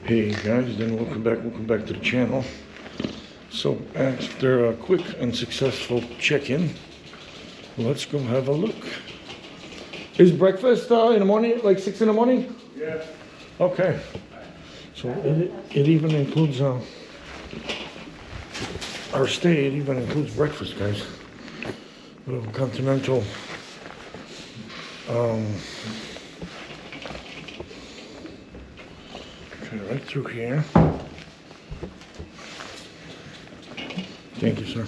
Hey guys, then welcome back to the channel. So after a quick and successful check-in, let's go have a look. Is breakfast in the morning, like 6 in the morning? Yeah. Okay. So it even includes our stay. It even includes breakfast, guys. A little continental. Right through here. Thank you, sir.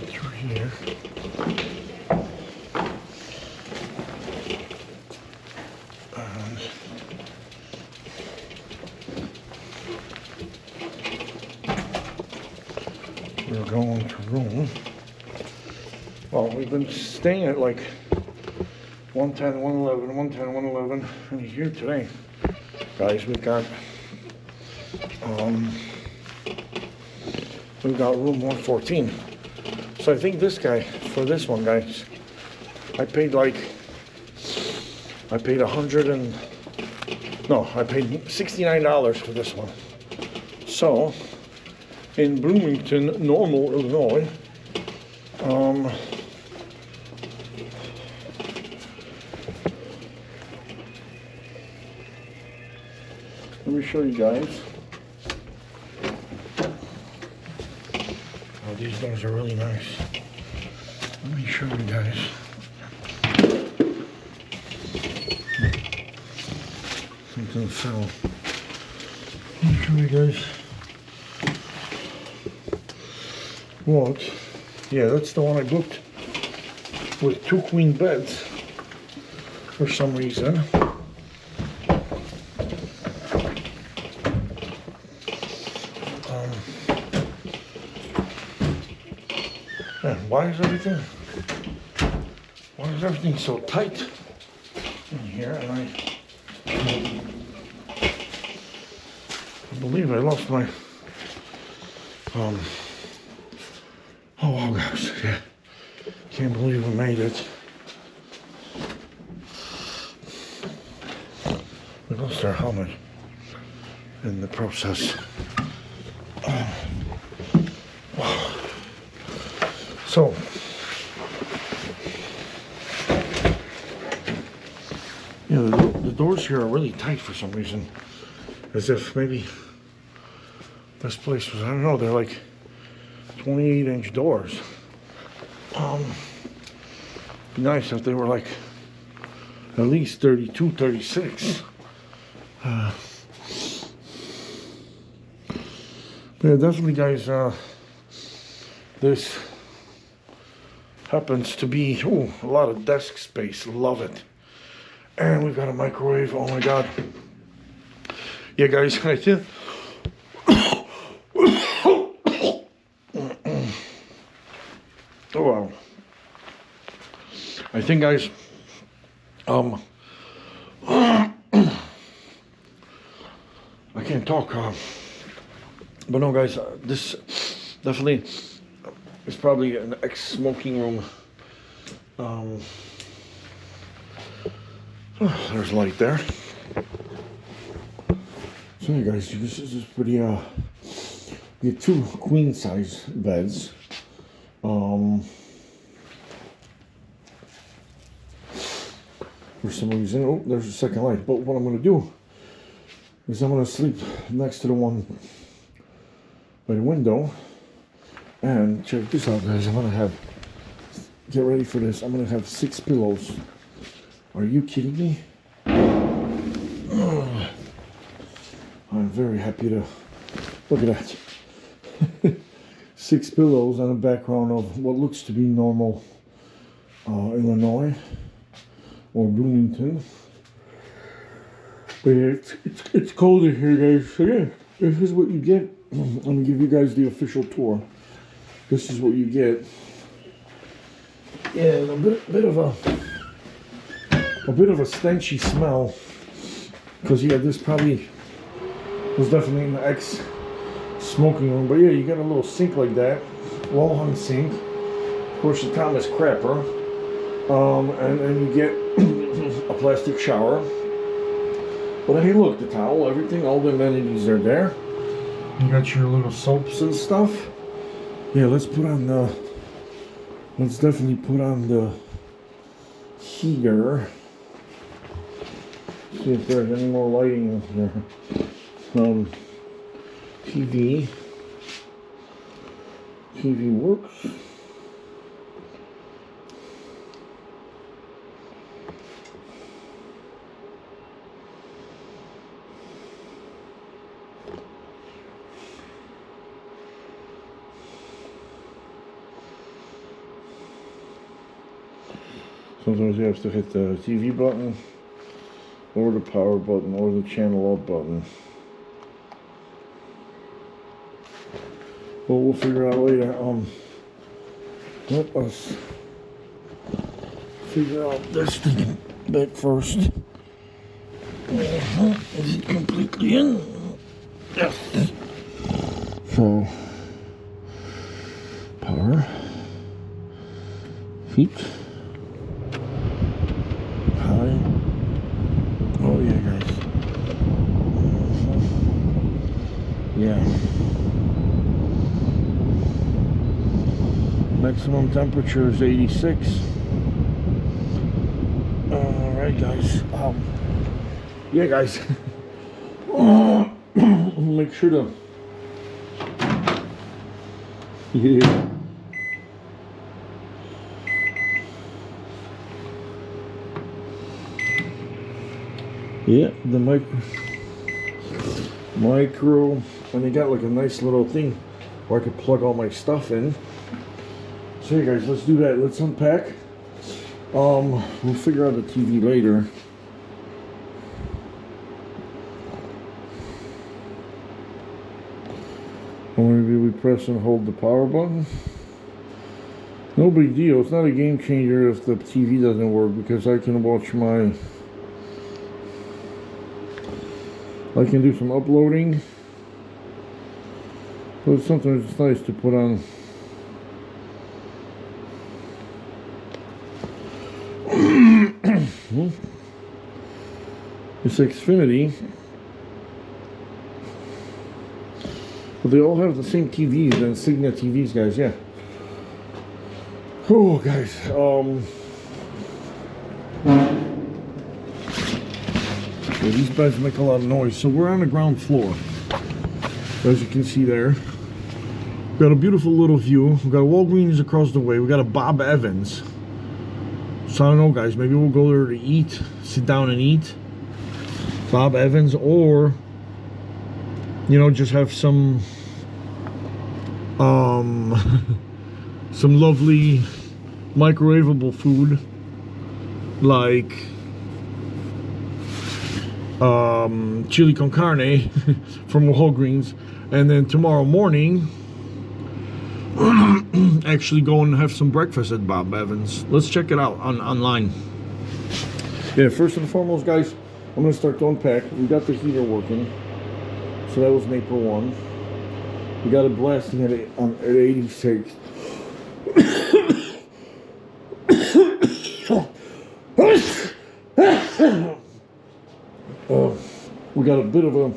Through here. And we're going to room. Well, we've been staying at like 110, 111, 110, 111, and here today, guys, we've got room 114. So I think this guy, for this one, guys, I paid $69 for this one. So in Bloomington, Normal, Illinois, let me show you guys. Oh, these doors are really nice. Let me show you guys. Something fell. Let me show you guys. What? Yeah, that's the one I booked with 2 queen beds for some reason. Man, why is everything so tight in here? And I believe I lost my oh wow, guys, yeah, can't believe we made it. We lost our helmet in the process. So, yeah, the doors here are really tight for some reason. As if maybe this place was, I don't know, they're like 28-inch doors. Be nice if they were like at least 32, 36. Yeah, definitely, guys, this happens to be a lot of desk space. Love it. And we've got a microwave. Oh my god. Yeah, guys, I think oh wow. I think, guys, I can't talk, but no, guys, this definitely is probably an ex-smoking room. There's light there. So yeah, guys, this is pretty, we get 2 queen size beds. For some reason, oh, there's a second light. But what I'm going to do is I'm going to sleep next to the one by the window. And check this out, guys. I'm going to have, get ready for this, I'm going to have 6 pillows. Are you kidding me? I'm very happy to, look at that. 6 pillows on a background of what looks to be Normal, Illinois. Or Bloomington. But yeah, it's colder here, guys. So yeah, this is what you get. I'm gonna give you guys the official tour. This is what you get. Yeah, a bit of a stenchy smell. Because yeah, this probably was definitely an ex-smoking room. But yeah, you got a little sink like that, wall hung sink. Of course, the Thomas crapper. And then you get a plastic shower. But hey, look, the towel, everything, all the amenities are there. You got your little soaps and stuff. Yeah, let's definitely put on the heater. See if there's any more lighting in here. TV works. Sometimes you have to hit the TV button, or the power button, or the channel up button. Well, we'll figure out later. Let us figure out this thing back first. Is it completely in? Yes. So, power, heat. Oh yeah, guys. Yeah. Maximum temperature is 86. Alright, guys. Yeah, guys. Make sure to. Yeah. Yeah, the micro, and they got like a nice little thing where I could plug all my stuff in. So yeah, guys, let's do that. Let's unpack. We'll figure out the TV later. Or maybe we press and hold the power button. No big deal. It's not a game changer if the TV doesn't work, because I can watch my. I can do some uploading, but sometimes it's nice to put on. It's Xfinity, but they all have the same TVs and Signet TVs, guys. Yeah. Oh, guys. Yeah, these beds make a lot of noise. So we're on the ground floor, as you can see there. We've got a beautiful little view. We've got Walgreens across the way. We got a Bob Evans. So I don't know, guys. Maybe we'll go there to eat, sit down and eat. Bob Evans, or you know, just have some some lovely microwavable food, like chili con carne from Walgreens, and then tomorrow morning actually go and have some breakfast at Bob Evans. Let's check it out online. Yeah, first and foremost, guys, I'm gonna start to unpack. We got the heater working, so that was April 1. We got it blasting at 86. We got a bit of a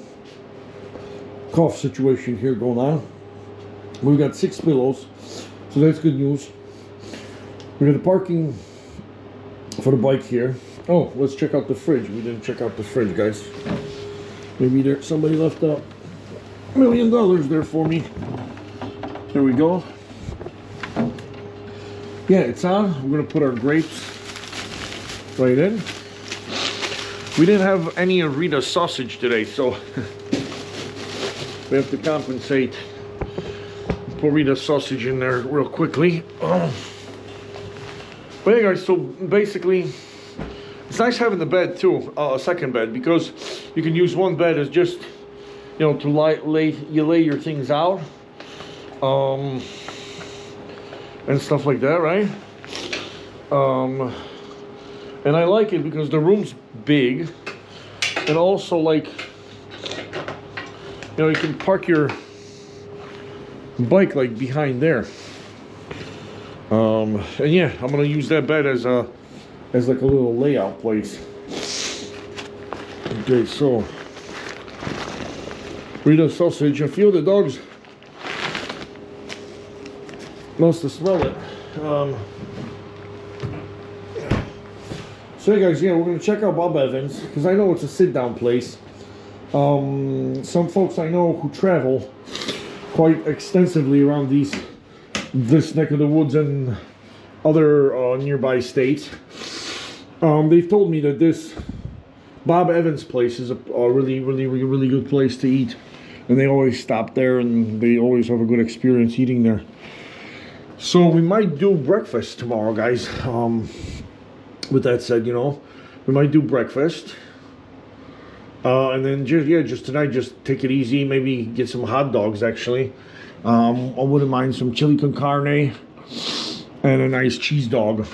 cough situation here going on. We've got 6 pillows, so that's good news. We got the parking for the bike here. Oh, let's check out the fridge. We didn't check out the fridge, guys. Maybe somebody left $1 million there for me. There we go. Yeah, it's on. We're gonna put our grapes right in. We didn't have any Rita sausage today, so we have to compensate. Put Rita sausage in there real quickly. But yeah, guys, so basically, it's nice having the bed too, a second bed, because you can use one bed as just, you know, to lay your things out, and stuff like that, right? And I like it because the room's big, and also, like, you know, you can park your bike like behind there. And yeah, I'm gonna use that bed as a as like a little layout place. Okay, so burrito sausage. A few of the dogs must have smelled it. So, hey guys, yeah, we're gonna check out Bob Evans because I know it's a sit-down place. Some folks I know who travel quite extensively around this neck of the woods and other nearby states. They've told me that this Bob Evans place is a really good place to eat, and they always stop there and they always have a good experience eating there. So we might do breakfast tomorrow, guys. With that said, you know, we might do breakfast, and then just tonight, just take it easy. Maybe get some hot dogs. Actually, I wouldn't mind some chili con carne and a nice cheese dog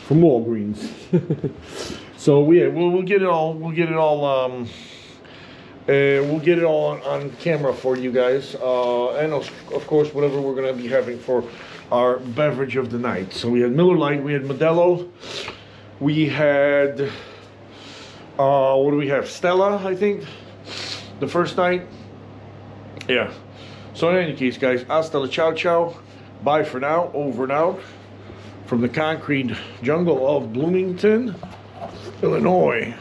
from Walgreens. So yeah, we'll get it all. We'll get it all on camera for you guys, and of course whatever we're gonna be having for our beverage of the night. So we had Miller Lite, we had Modelo, we had what do we have? Stella, I think, the first night. Yeah. So in any case, guys, hasta la ciao ciao. Bye for now. Over and out from the concrete jungle of Bloomington, Illinois.